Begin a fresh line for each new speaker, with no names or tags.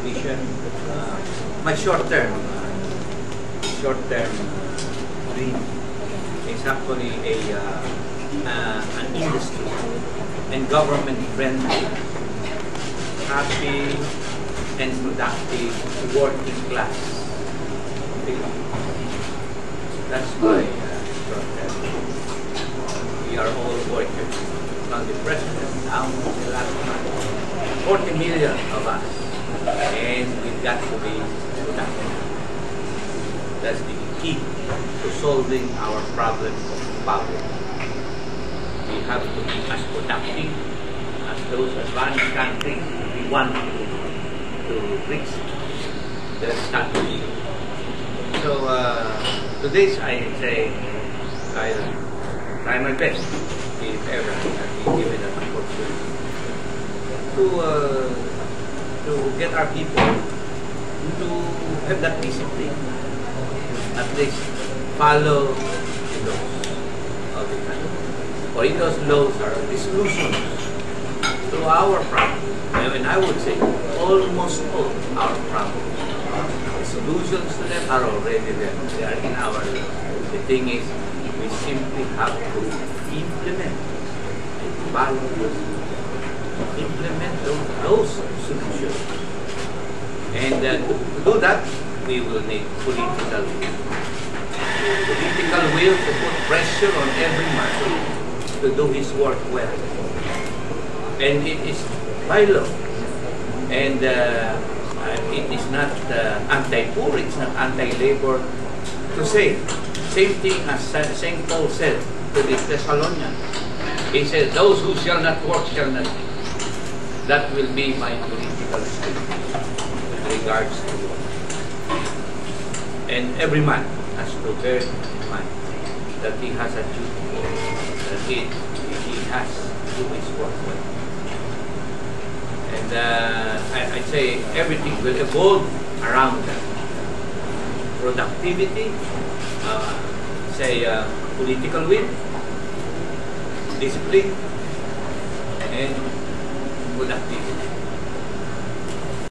vision. My short-term dream is actually an industry and government-friendly, happy and productive working class. That's my short-term. We are all workers, from the president down to the last man. 40 million of us, and we've got to be productive. That's the key to solving our problem of power. We have to be as productive as those advanced countries we want to reach their status. So to this I say I'll try my best, if ever I've been given an opportunity, to get our people to have that discipline, at least follow the laws of the country. For if those laws are the solutions to our problems, and I would say almost all our problems, the solutions to them are already there. They are in our laws. The thing is, we simply have to implement and follow implement those solutions. And to do that, we will need political will. Political will to put pressure on every man to do his work well. And it is by law. And it is not anti-poor, it's not anti-labor to say. Same thing as St. Paul said to the Thessalonians. He said, those who shall not work shall not eat. That will be my political statement with regards to work. And every man has to bear in mind that he has a duty, that he has to do his work well. And I say everything will evolve around that. Productivity, political will, discipline, and productivity.